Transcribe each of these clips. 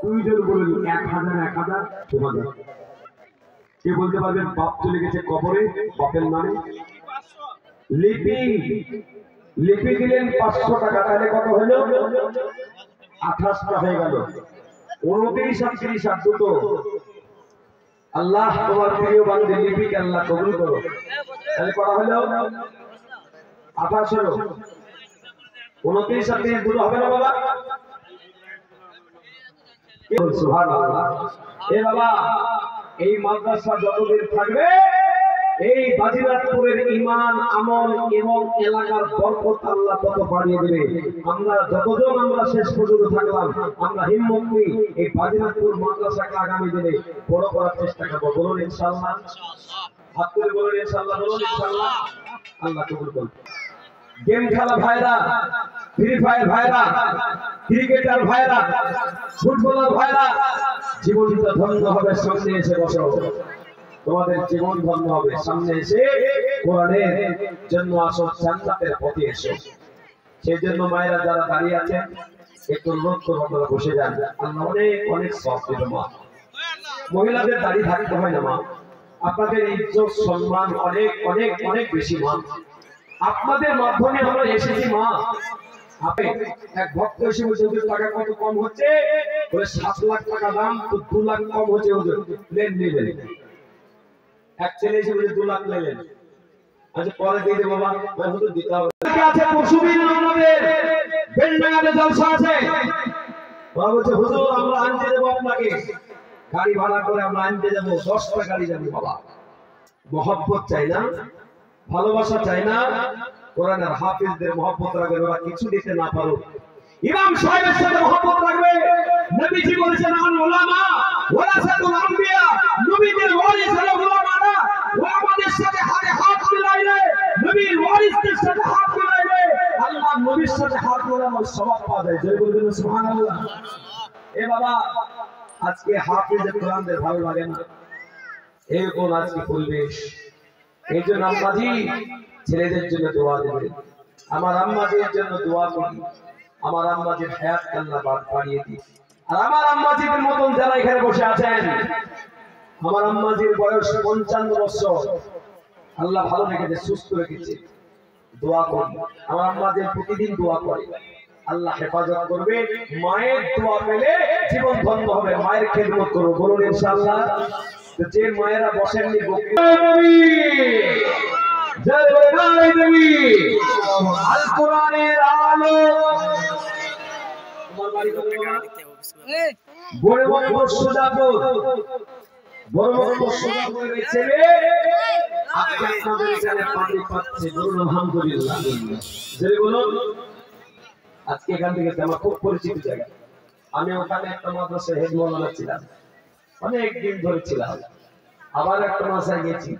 দুইজন বলুন 1000 1000 2000। কে বলতে পারবেন বাপ চলে গেছে কবরে, বাপের নামে লিপি লিপি দিলেন 500 টাকা, তাহলে কত হলো? 28টা হয়ে গেল। 29 আর 30 আর দুটো। আল্লাহ তোমার প্রিয় বান্দা লিপিকে আল্লাহ কবুল করো। তাহলে কত হলো? 28 হলো। 29 আর 30 দুটো হবে না বাবা? সুবহানাল্লাহ। এ বাবা, এই মাদ্রাসা যতদিন থাকবে এই বাজিরাতপুরের ঈমান আমল এবং এলাকার বরকত আল্লাহ তত বাড়িয়ে দেবে। আমরা যতজন আমরা শেষ পর্যন্ত থাকলাম, আমরা হিম্মত নিই এই বাজিরাতপুর মাদ্রাসাকে আগামী দিনে বড় করার চেষ্টা করব। বলুন ইনশাআল্লাহ। হাত তুলে বলুন ইনশাআল্লাহ। বলুন ইনশাআল্লাহ। আল্লাহ কবুল করুন। গেম খেলা ভাইরা, ফ্রি ফায়ার ভাইরা, ক্রিকেটার ভাইরা, ফুটবলার ভাইরা, জীবনটা ধন্য হবে। সামনে এসে বসো, তোমাদের জীবন ধন্য হবে। সামনে এসে কোরআনের জন্য আসো, জান্নাতের পথে এসো। সেই জন্য মায়েরা যারা দাঁড়িয়ে আছেন একটু অনুরোধ করবো আপনারা বসে যান। আল্লাহ অনেক অনেক সওয়াব দেবে মা। মহিলাদের দাঁড়িয়ে থাকতে হয় না মা, আপনাদের ইজ্জত সম্মান অনেক অনেক অনেক বেশি মা। আপনাদের মাধ্যমে আমরা এসেছি মা। আপনি এক ভক্ত এসে বলছে হুজুর টাকা কত কম হচ্ছে, বলে 7 লাখ টাকা দাম, তো 2 লাখ কম হচ্ছে হুজুর, লেন নিলেন। এক ছেলে এসে বলে 2 লাখ নিলেন, আচ্ছা পরে দিয়ে দেবো বাবা, ভাই হুজুর দিতে হবে। আছে পশুবিন আমাদের বেলডাঙ্গাতে জলসা আছে, বাবা বলছে হুজুর আমরা আনতে দেবো আপনাকে, গাড়ি ভাড়া করে আমরা আনতে দেবো, 10টা গাড়ি যাবে বাবা। মহব্বত চাই না, ভালোবাসা চাই না, কোরআনের হাফেজদের মহব্বত রাখবে, ওরা কিছু দিতে না পারো। ইমাম সাহেবের সাথে মহব্বত রাখবে। নবীজি বলেছেন আল উলামা ওয়ারাসাতুল আম্বিয়া, নবীদের ওয়ারিস হলো উলামারা। ওলামাদের সাথে হাতে হাত মিলাইলে, নবীর ওয়ারিসদের সাথে হাত মিলাইলে আল্লাহ নবীর সাথে হাত মিলানোর সওয়াব পাওয়া যায়। জয় বলবেন সুবহানাল্লাহ। এ বাবা, আজকে হাফেজের কোরআনদের ভালো লাগে না, এই কোন আজকে পরিবেশ। এই জন্য আম্মাজি ছেলেদের জন্য দোয়া দেবেন। আমার আম্মাজির জন্য দোয়া করি, আমার আম্মাজির হায়াত আল্লাহ বাড়িয়ে দিন। আর আমার আম্মাজিদের মতন যারা এখানে বসে আছেন, আমার আম্মাজির বয়স 55 বছর, আল্লাহ ভালো রেখেছে, সুস্থ রেখেছে, দোয়া করি। আমার আম্মাজির প্রতিদিন দোয়া করে, আল্লাহ হেফাজত করবে। মায়ের দোয়া পেলে জীবন ধন্য হবে। মায়ের খেদমত করবো, বলুন ইনশাআল্লাহ। যে মায়েরা বসেননি আল কোরআনের আলো, তোমার বাড়ি কোথায় বাবা? বড়বক্কর সুজাপুর, বড়বক্কর সুজাপুরের ছেলে আজকে আপনাদের এখানে পানি পাচ্ছে। বলুন আলহামদুলিল্লাহ। যদি বলুন, আজকে এখান থেকে আমার খুব পরিচিত জায়গা। আমি ওখানে একটা মাদ্রাসায় হেড মাওলানা ছিলাম, অনেক দিন ধরে ছিলাম। আবার একটা মাদ্রাসায় গেছি,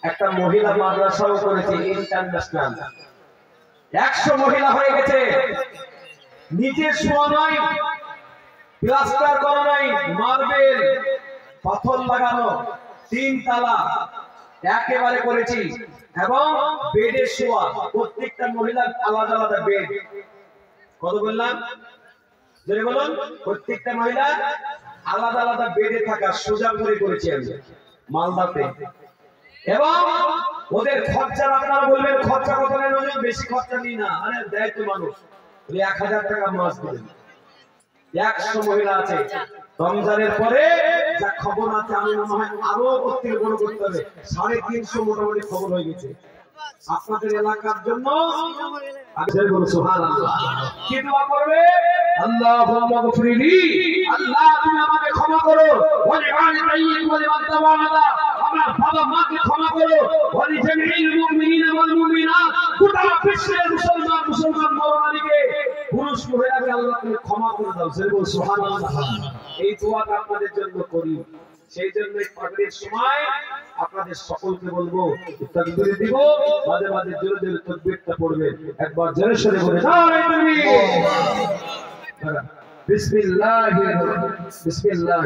একটা মহিলা মাদ্রাসাও করেছি ইন্টারন্যাশনাল। 100 মহিলা হয়ে গেছে। নিচে শোয়া নাই, প্লাস্টার করা নাই, মার্বেল পাথর লাগানো, 3 তালা একেবারে করেছি। এবং বেডে শোয়া, প্রত্যেকটা মহিলার আলাদা আলাদা বেড। কত বললাম? যদি বলুন, প্রত্যেকটা মহিলা আলাদা আলাদা বেডে থাকা, সোজা করে করেছি আমি মালদাতে। এবং ওদের খরচা, আপনারা বলবেন খরচা কত নেন? বেশি খরচা নিই না, আরে দেয় তো মানুষ, 1000 টাকা মাস দেবেন। 100 মহিলা আছে। রমজানের পরে যা খবর আছে, আমি মনে হয় আরো প্রত্যেক বড় করতে হবে। 350 মোটামুটি খবর হয়ে গেছে আপনাদের এলাকার জন্য। সুবহানাল্লাহ। কি দোয়া করবে? আল্লাহুম্মা গফিরলি, আল্লাহ তুমি আমাকে ক্ষমা করো, ওয়া লিওয়ালিদাইহি ওয়া লিমান তাওয়ালাদা, আমার বাবা মাকে ক্ষমা করো, ওয়া লিজামিল মুমিনিনা ওয়াল মুমিনাত, গোটা বিশ্বের মুসলমান নরনারীকে, পুরুষ মহিলাকে আল্লাহ তুমি ক্ষমা করে দাও। সুবহানাল্লাহ। এই দোয়াটা আপনাদের জন্য করি। সেই জন্য পাগড়ির সময় আপনাদের সকলকে বলবো তাকবীর দিব, মাঝে মাঝে জোরে জোরে তাকবীরটা পড়বেন। একবার জোরে সরে বলে নারে তাকবীর, বিসমিল্লাহির বিসমিল্লাহ,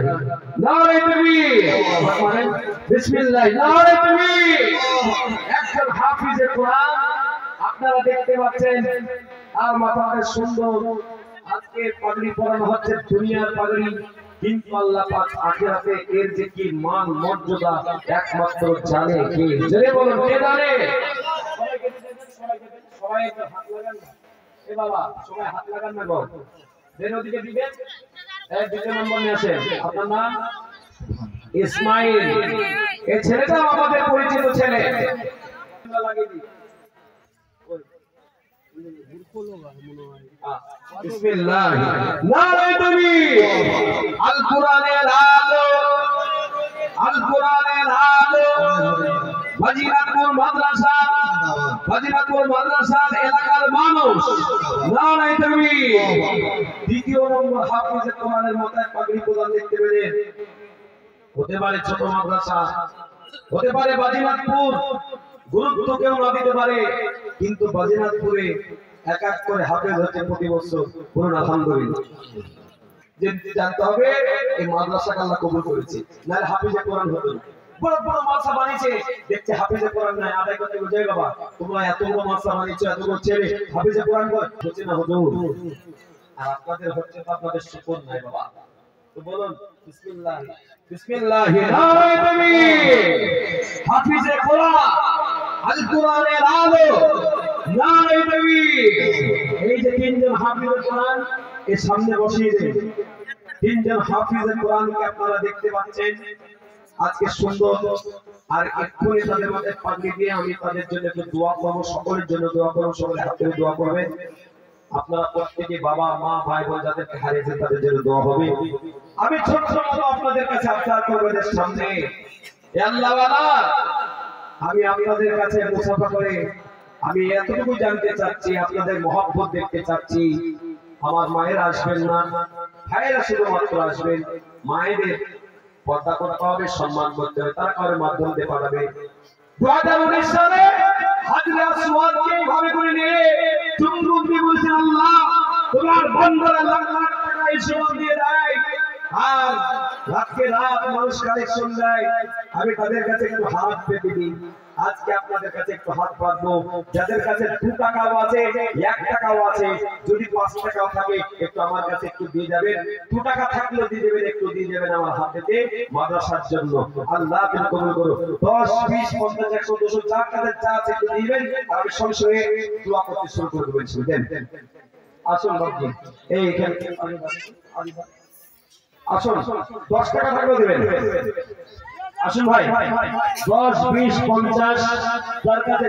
নারে তাকবীর, মানে বিসমিল্লাহ, নারে তাকবীর। একজন হাফিজে কোরআন আপনারা দেখতে পাচ্ছেন, আর মাথাটা সুন্দর। আজকে পাগড়ি পরানো হচ্ছে দুনিয়ার পাগড়ি, কিন্তু আল্লাহ পাক আখিরাতে এর যে কি মান মর্যাদা একমাত্র জানে কে? জোরে বলুন, কে জানে? সবাই একটু হাত লাগান না। এ বাবা, সবাই হাত লাগান না গো। দেন ওদিকে দিবেন। এই দ্বিতীয় নম্বর নিয়ে আসেন। আপনার নাম? ইসমাইল। এই ছেলেটাও আমাদের পরিচিত ছেলে। লাগিয়ে দিই। বিসমিল্লাহ। নারে তাকবীর। আল কোরআনের আলো, আল কোরআনের আলো। ফাজিলাতুল মাদ্রাসা, ফাজিলাতুল মাদ্রাসার এলাকার মানুষ নারে তাকবীর। দ্বিতীয় নম্বর হাফিজে কোরআনের মাথায় পাগড়ি প্রদান দেখতে পেলেন। হতে পারে ছোট মাদ্রাসা, হতে পারে বাজিরাতপুর, গুরুত্ব কেউ না দিতে পারে, কিন্তু বাজিরাতপুরে এক এক করে হাফেজ হচ্ছে প্রতি বছর। বলুন আলহামদুলিল্লাহ। জানতে হবে এই মাদ্রাসাকে আল্লাহ কবুল করেছে, নাহলে হাফেজে কোরআন হতো না। বড় বড় মাদ্রাসা বানিয়েছে, দেখছে হাফেজে কোরআন নাই, আদায় করতে বুঝাই বাবা তোমরা এত বড় মাদ্রাসা বানিয়েছো, এত বড় ছেলে হাফেজে কোরআন হচ্ছে না হুজুর। আর আপনাদের হচ্ছে তো আপনাদের শুকর নাই বাবা। তো বলুন বিসমিল্লাহ, বিসমিল্লাহ। নারে তাকবীর। হাফেজে কোরআন, আল কোরআনের আলো, নারে তাকবীর। এই যে তিনজন হাফেজে কোরআন এর সামনে বসিয়ে দেন। তিনজন হাফেজে কোরআনকে আপনারা দেখতে পাচ্ছেন আজকে সুন্দর। আর এক্ষুনি তাদের মধ্যে পাগড়ি দিয়ে আমি তাদের জন্য একটু দোয়া করবো, সকলের জন্য দোয়া করবো, সকলে হাত তুলে দোয়া করবেন। আপনারা প্রত্যেকে বাবা মা ভাই বোন যাদেরকে হারিয়েছেন তাদের জন্য দোয়া হবে। আমি ছোট্ট মতো আপনাদের কাছে আবদার করবো এদের সামনে, হে আল্লাহওয়ালা, আমি আপনাদের কাছে মুসাফা করে আমি এতটুকু জানতে চাচ্ছি, আপনাদের মহব্বত দেখতে চাচ্ছি। আমার মায়েরা আসবেন না, ভাইয়েরা শুধুমাত্র আসবেন। মায়েদের পর্দা করতে হবে, সম্মান করতে হবে, তারা কারোর মাধ্যম দিয়ে পাঠাবে। 2019 সালে হাজরে আসওয়াদকে এইভাবে করে নিয়ে চুমরুদ্দি বলছেন, আল্লাহ তোমার বান্দারা লাখ লাখ টাকা ইসলাম দিয়ে দেয়, আর রাতকে রাত মানুষ কালেকশন দেয়। আমি তাদের কাছে একটু হাত পেতে দিই। আজকে আপনাদের কাছে একটু হাত পাতবো, যাদের কাছে 2 টাকাও আছে, 1 টাকাও আছে, যদি 5 টাকাও থাকে একটু আমার কাছে একটু দিয়ে যাবেন। 2 টাকা থাকলেও দিয়ে দেবেন, একটু দিয়ে যাবেন আমার হাতেতে মাদ্রাসার জন্য। আল্লাহ তুমি কবুল করো। 10 20 50 100 200 যার কাছে যা আছে একটু দিবেন, আর আমি সঙ্গে সঙ্গে দোয়া করতে শুরু করে দেবেন। দেন আসুন বাবজি, এই এখানে আসুন। 10 টাকা থাকলেও দিবেন। আসুন ভাই, 10 20 50 যার কাছে